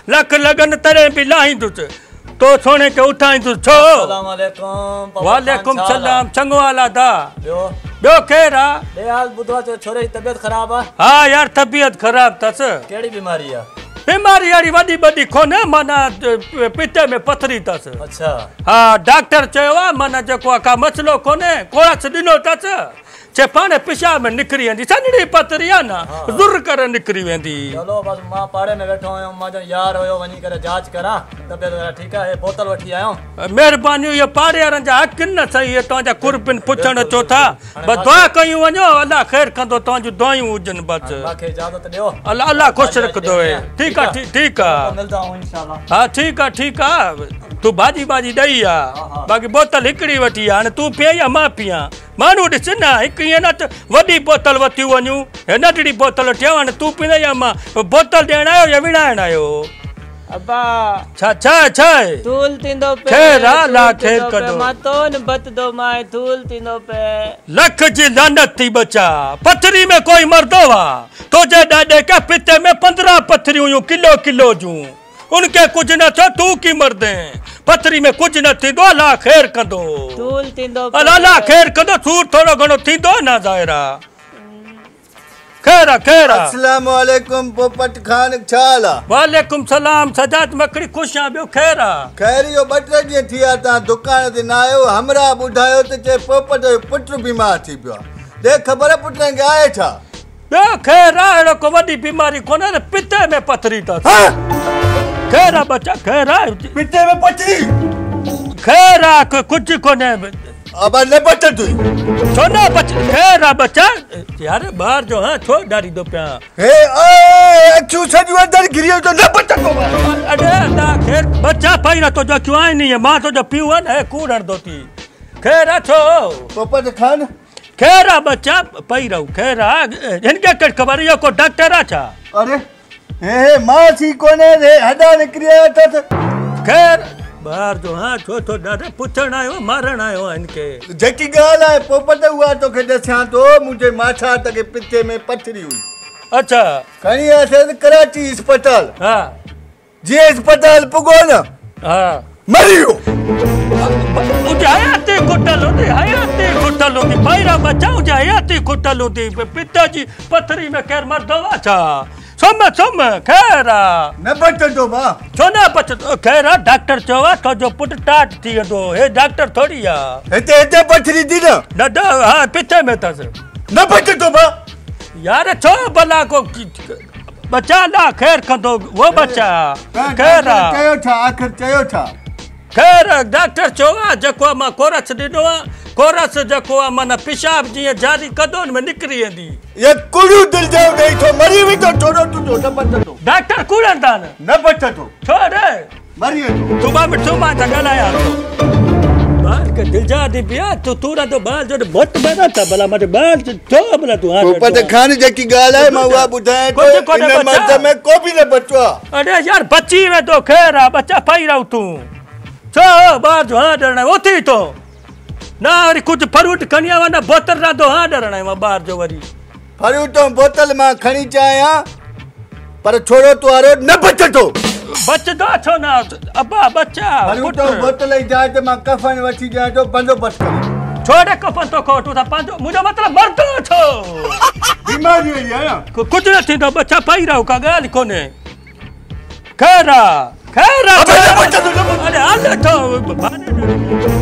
लख लगन तरे भी लाहींदुसि तो सोने के उठाईंदुसि छो अस्सलाम वालेकुम वालेकुम सलाम चंगो हाल आहे दा ॿियो केरु आहे यार ॿुधो जो छोरे जी तबियत ख़राब आहे हाँ यार तबियत ख़राब अथसि कहिड़ी बीमारी आहे बीमारी अड़ी वॾी वॾी कोन्हे माना पिते में पथरी अथसि अच्छा हाँ डॉक्टर चयो आहे माना जेको आहे का मसइलो कोन्हे कोरस ॾिनो अथसि चे पाणे पेशाब में निकिरी वेंदी सन्हड़ी पथरी आहे न ज़ुर करे निकिरी वेंदी चलो बस मां पाड़े में वेठो आहियां मां जो यार हुयो वञी करे जांच करां तबियत वग़ैरह ठीकु आहे बोतल वठी आयो महिरबानी इहो पाड़े वारनि जा हक़ न सही इहे तव्हांजा कुर्बिन पुछण अचो था बसि दुआ कयूं वञो अलाह ख़ैर कंदो तव्हांजूं दुआयूं हुजनि बसि मूंखे इजाज़त ॾियो अलाह अलाह ख़ुशि रखंदो ठीकु आहे ठीकु आहे मिलंदा आहियूं इंशाअल्लाह हाँ ठीक है तू भाजी भाजी दई आ बाकी बोतल हिकड़ी वठी आ ने तू पिया या मां पिया मानू ॾिस न हिकु ईअं न त वॾी बोतल वठी वञूं हे नंढड़ी बोतल वठी आ तू पींदे या मां बोतल ॾियण आयो या विञाइण आयो अब्बा छा थूल तींदो पे खैर ला खैर कदो मां तो न बत दो माए थूल तींदो पे लख जी लानत थी बचा पथरी में कोई मरदो वा तो जे ॾाॾे के पिते में 15 पथरियूं हुयूं किलो जूं उनके कुछ न थो तू की मरदे पथरी में कुछ न थींदो अल्लाह खैर कंदो थूल तींदो अल्लाह खैर कंदो सूर थोड़ो घणो थींदो ना ज़ाहिरा खैर अस्सलाम वालेकुम पोपट खान छाला वालेकुम सलाम सजाद मखनी खुश आ बियो खैर यो बटरे ॾींहं थिया ता दुकान ते न आयो हमरा ॿुधायो त चे पोपट जो पुत्र बीमार थी पियो देख खबर पुत्र के आए छा बियो खैर अहिड़ो को वॾी बीमारी कोन्हे न पिते में पथरी अथसि खैर बच्चा खैर पिते में पथरी खैर कुछ कोन्हे अब न बच्चा तू छो न बच्चा खैर बच्चा यार बाहर जो हां छो डारी दो पिया हे ए अचू सजू अंदर गिरियो तो न बच्चा तो अरे ना खैर बच्चा पहिरा तो जो क्यों आई नहीं है मां तो जो पीवन है कूड़न दोती खैर छो पोपट खान खैर बच्चा पहिरा खैर इनके कट खबर यो को डॉक्टर आछा अरे हे मां थी कोने रे हडा निकरिया त खैर बाहर जो हां छो तो दादा पुछण आयो मारण आयो इनके जेकी गाल है पोपट हुआ तो के दस्या तो मुझे माथा तक पिते में पथरी हुई अच्छा कहीं ऐसे कराची अस्पताल हां जे अस्पताल पुगो ना हां मरियो उजायाते कुटल होती पहिरा बच्चा उजायाते कुटल होती पिताजी पथरी में खैर मरदो अच्छा सोम खैर न बचंदो मां छो न बचंदो खैर डॉक्टर चवा तो जो पुट टाट थी वेंदो हे डॉक्टर थोड़ी आ हिते पथरी दी न हां पिते में तस न बचंदो मां यार छो भला को बच्चा ना खैर कंदो वो बच्चा खैर चयो था आखिर चयो था खैर डॉक्टर चवा जको मां कोरस ॾिनो कोरस जको माना पेशाब जी जारी कदोन में निकरी वेंदी ये कुड़ू दिल जाओ नहीं तो मरी भी तो छोड़ो तू तो न बचंदो डॉक्टर कूड़न था न बचंदो छोड़ मरियो तू मां था गलाया बाल के दिल जा दी पिया तू ना तो बाल जो बहुत बड़ा था भला मते बाल छो भला तू हां पोपट खान जेकी गाल है मैं हुआ बुधाए तो इन मर्द में को भी न बचवा अरे यार बच्ची में तो खैर आ बच्चा पाई रहू तू छो बाल जो हां डरना ओथी तो ना वरी कुछ फ्रूट खनिया वना बोतल ना दो हां डरना है बाहर जो वरी फ्रूट बोतल मां खणी चाया पर छोड़ो तो आरो न बचतो बचदो छो ना अब्बा बच्चा फ्रूट बोतल ही जाए तो मां कफन वठी जाए तो बंदोबस्त कर छोड़े कफन तो को तू था पांचो मुझे मतलब मरदो छो बीमारी है ना कुछ न थींदो बच्चा पाई रहो का गाल कोने खैर अबे न बचतो अरे आ तो